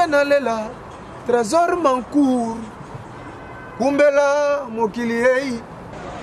ndenge nalela trésor mancour kumbela mokili ei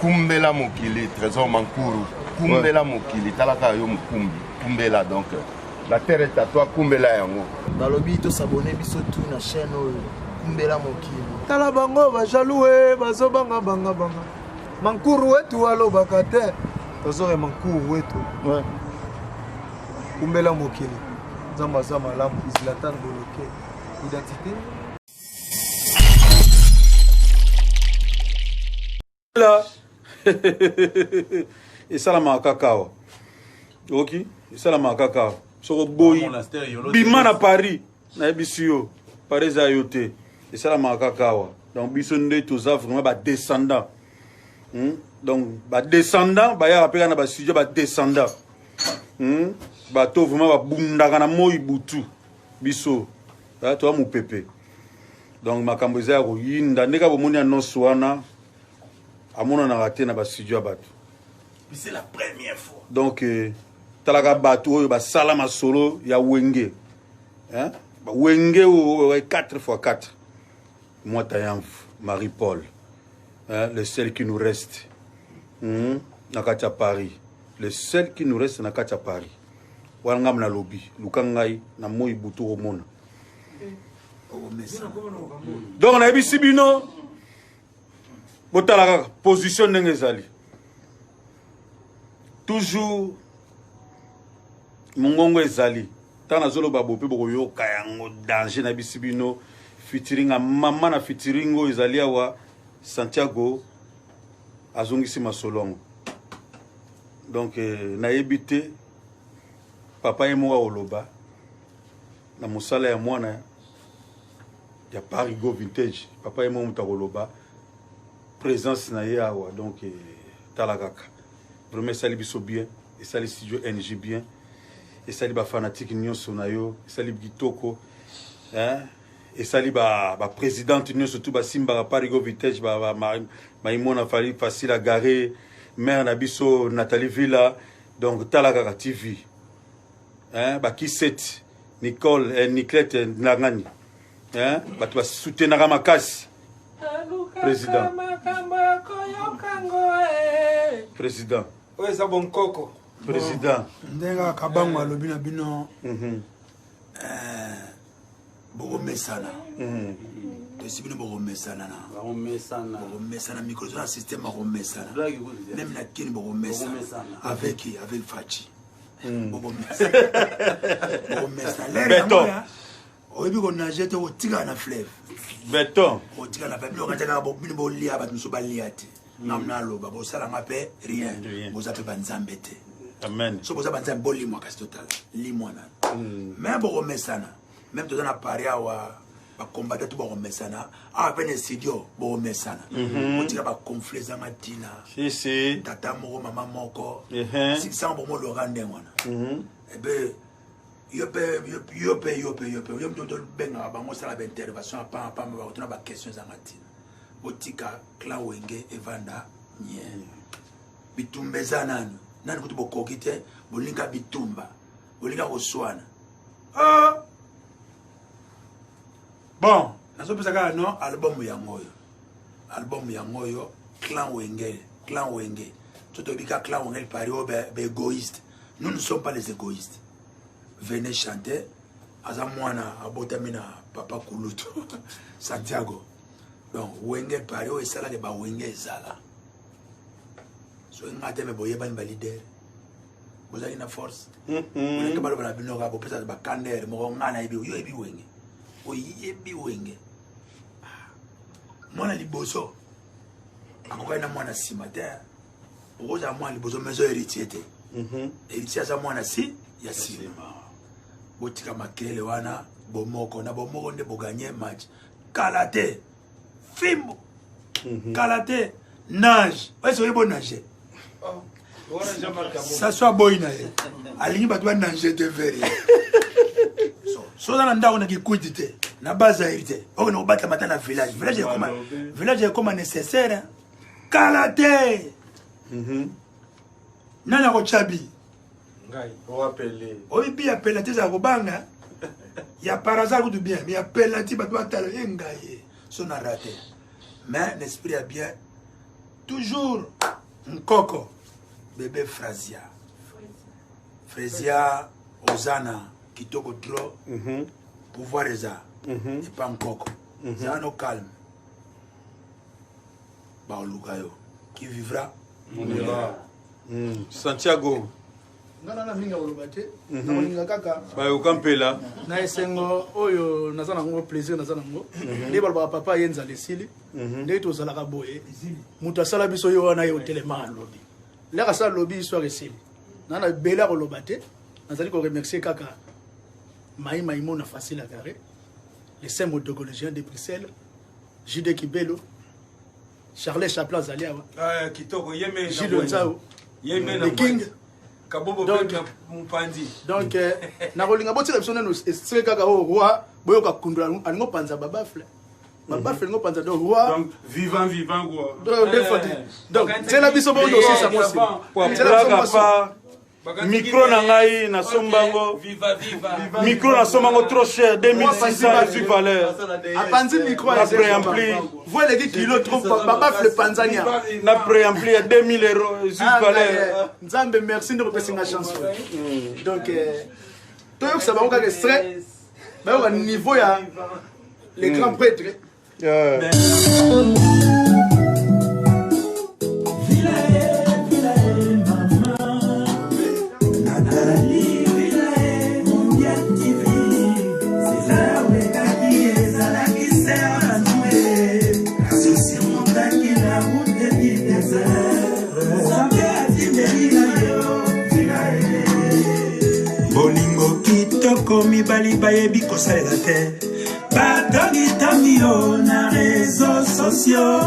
kumbela mokili trésor mancour kumbela mokili talaka yo mukumbi kumbela donc la terre est à toi kumbela yango balobi to s'abonner biso tout na chaîne kumbela mokili tala bango bajaloué bazobanga banga mancour wetu alobaka te trésor mancour wetu kumbela mokili Zamba Zama Lam, Islatan Boloké, identité. Là, et ça la makakao. Ok, et ça la makakao. Sur Boy, Bimana Paris, na Ebisio, Paris Ayote, et ça la makakao. Donc Bisonde tout ça vraiment ba descendant. Donc ba descendant, ba ya rappelé na ba studio ba descendant. Bato vraiment ba bundaka na moi butu biso ba to mu pepe donc makambo za ko yinda ndeka bomoni annonce wana amona na raté na ba studio bato c'est la première fois donc talaka bato oyo ba sala masolo ya wenge hein ba wenge o 4x4 moi Tayamf Marie Paul hein le seul qui nous reste na katia Paris le seul qui nous reste na katia Paris Wangam na lobby, Lukangai, na moi butu romona. Donc on a vu Sibino, la position n'engezali. Toujours, Mongongo ezali. Tana zolo babo pe boko yo kayango danger na bisibino featuring a mama na featuringo ezali awa Santiago azongisi masolongo. Donc na ebité papa et moi oloba na musala ya mwana ya Paris Go Vintage papa et moi mutakoloba présence na ye awa donc talakaka vraiment sali biso bien et sali studio NG bien et sali ba fanatique nyonso na yo et sali bitoko hein et sali ba présidente nyonso tout ba simba Paris Go Vintage ba maimona fali facile à garer mère na biso Nathalie Villa donc talakaka TV hein baki set Nicole et Niclette Nangani hein batu soutenaka makasi président oyo eza bonkoko président ndenga kabango alobi na bino bokomesana tosi bino bokomesana bokomesana micro na système bokomesana même na kini bokomesana avec Fachi béton oyebi konage te otika na fleuve béton otika na fleuve okataka bino bolia bato mosusu balia te namna aloba bosalanga mpe rien boza mpe banzambe te amen so boza banzambe bolimwa kasi total limwana même bokomesana même toza na pari awa bakombata to bokomesana awa mpe na studio bokomesana otika baconfle ezanga ntina tata moko mama moko sikisanga bomoloka ndenge wana ebe yo pe yo mtoto bengaka bango osala baintervention apamba bakotuna baquestion ezanga ntina otika clan wenge evanda nye bitumba eza nani kuti bokoki te bolinga bitumba bolinga koswana bon nazopesa kaka no album yango oyo clan wenge totobika clan wenge pari oyo baégoïste nous ne sommes pas les égoïstes venez chanter aza mwana abotami na papa kulutu Santiago donc wenge pari oyo esalaka bawenge ezala so nga te me boyebani balider bozalaki na force olenge baloba na bino kaka bopesa bakandere moko nga nayebi oyebi wenge oyebi wenge mwana liboso akokaki na mwana nsima te okozala mwana liboso mezo héritier te héritier aza mwana si ya nsima botika makele wana bomoko na bomoko nde boganye match kala te fimbo kala te nage oyeso oyebo nage ça soit boy na ye alingi bato banage te veri soza na ndako na kikuiti te na bazairi te okende kobata mata na village ekoma nécessaire kala te nani akochabi oyibi apela te ezala kobanga Il y a par hasard ou du bien, mais il y a penalty, il y a penalty, son a raté. Mais l'esprit est bien. Toujours un coco, bébé Frazia. Frazia, Ozana, qui toque trop, pouvoir et ça, et pas un coco. Ça nous calme. Baolukayo, qui vivra, on ira. Santiago. Non, minga olobate. Na kaka. Ba okampela. Na esengo oyo nazana ngo plaisir nazana ngo. Ndi balba papa yenza lesili. Ndi to zalaka boye. Mutu asala biso yo wana yo telema lobi. Leka sa lobi histoire esili. Nana bela olobate. Nazali ko remercier kaka. Maïmo na facile à carré. Les saints motocollégiens de Bruxelles. Jude Kibelo. Charles Chaplin Zaliawa. Kitoko Yeme Gilles Nzao. Yeme The King. Donc, nakolinga botira biso nano estre kaka o roi boyoka kundula alingo panza babafle babafle ngo panza do roi donc vivant quoi donc c'est la biso bondo aussi ça moi micro na ngai na sombango micro na sombango trop cher 2600 et valeur apanzi micro na préampli voit les kilo trop babafle panzania na préampli à 2000 € et valeur nzambe merci de repasser ma chanson donc toi ça va encore extrait mais au niveau ya les grands prêtres bolingo kitoko mibali bayebi kosalela te batongi tamio na réseaux sociaux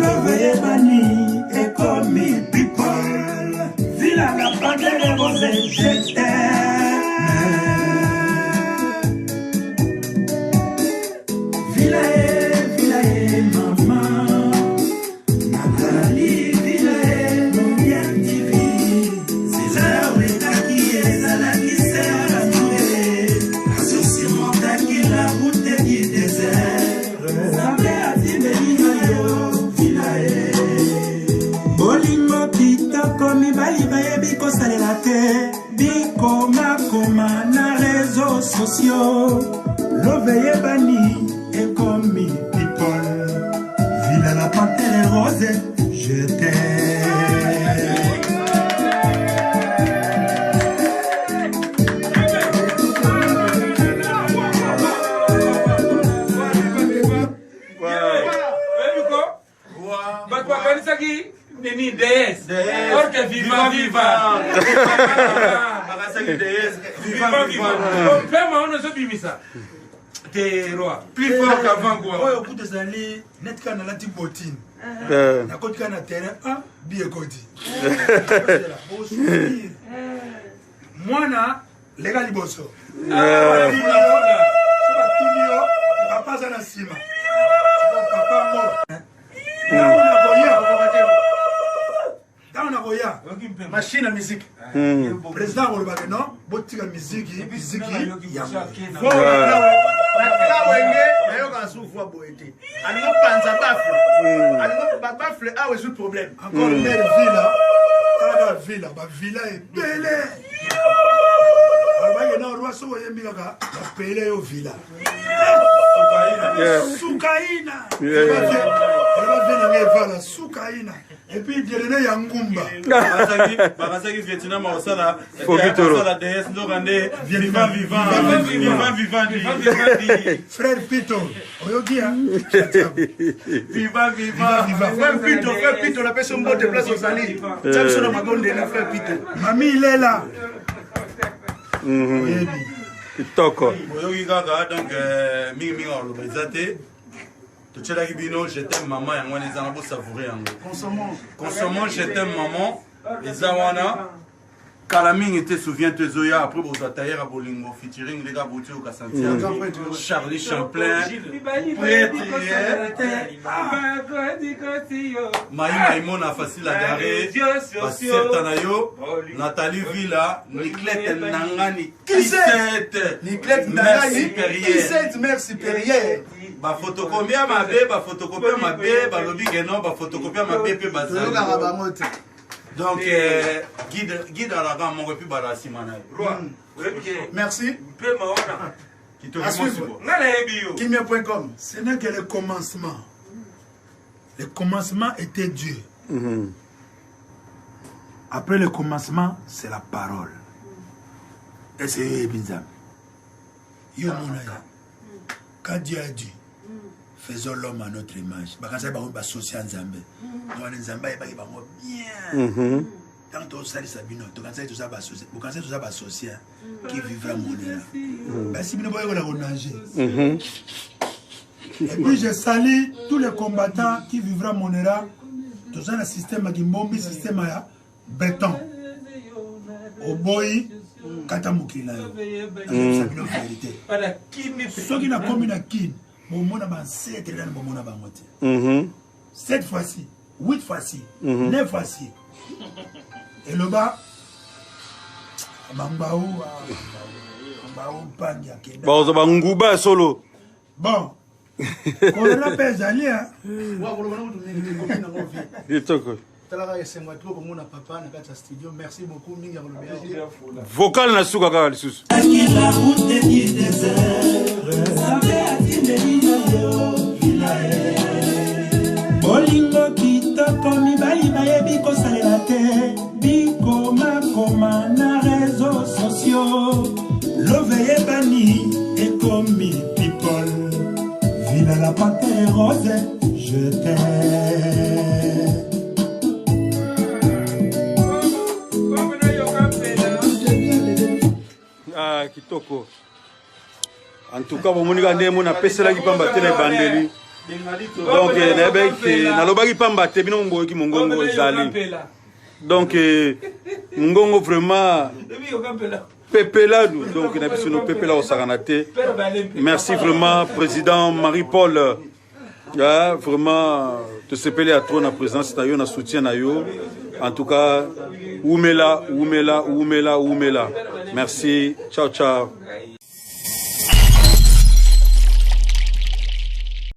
loveyebani ekomi people vila la pandele rose jete vila e mama Nathalie vila e mondial TV César wekaki ezalaki sera noue associé montaki la route du désert Zambe atimeli yo vila e bolingo kitoko mibali bayebi kosalela te bikomakoma na réseaux sociaux loveyebani ekomi people vila la panthère rose je t'aime Neni DS or que viva on peut on se bimisa t'es roi plus fort qu'avant quoi oyo kuta zali net kana lati botine na koti kana terrain bien koti mwana lega liboso papa za na sima papa mo machine à musique. Président Olobake non, botika musique ya. Encore maire villa, ba villa est belle. Olobake non roi so yembi kaka, ba pele yo villa. Sukaina. Sukaina. Et puis il y a un Ngumba. Bakasaki Vietnam osala osala DS ndokande vivant frère Pito oyokia vivant frère Pito la personne mbote place aux alliés ça sur ma gonde la frère Pito mami il est là Kitoko oyoki kaka donc mingi oloba eza te tochelaki bino je t'aime maman yango wana eza na savourer yango consommons je t'aime maman eza wana Kalaming était souviens-toi Zoya après vous attaquer à Bolingo featuring les gars Boutio Kassantia Charlie Champlain Maïmona facile à garer Sertanayo Nathalie Villa Niclette Nangani Niclette Nangani merci Perrier ba photocopie ma bé ba photocopie ma bé ba lobby que non ba photocopie ma bé pe bazar donc guide à la gamme mon repu bala simana merci Kimia.com. Ce n'est que le commencement. Le commencement était Dieu. Après le commencement, c'est la parole. Et c'est bizarre. Quand Dieu a dit, faisons l'homme à notre image. Quand ça va associer à Nzambé. Donc Nzambé va bien. Tant que ça Sabino, tu quand ça tout ça va associer. Quand ça tout ça va associer qui vivra mon là. Si vous ne voyez pas nager. Et puis je salue tous les combattants qui vivra mon era. Tout ça le système qui bombe système à béton. Au boy katamukila. Sabino vérité. Ceux qui n'a commis la kin, mon mon a bancé très dans mon mon a bangoté. 7 fois-ci, 8 fois-ci, 9 fois-ci. Et le bas, Bambaou, Pangia. Bon, solo. Bon, on l'appelle Zalia. Merci beaucoup. Vocal na suka kaka lisusu. Bolingo kitoko mibali bayebi kosalela te bikoma koma na réseaux sociaux loveye bani ekomi people vila la pate rose je t'aime. Ah kitoko. En tout cas bon monika ndemo na pesela ki pamba tele bandeli. Donc nalobaki pamba te bino mboki mongongo ezali. Donc mongongo vraiment pepela donc na biso no pepela osakanate. Merci vraiment président Marie-Paul. Vraiment te sepele à toi na présence na yo na soutien na yo. En tout cas oumela. Merci. Ciao ciao.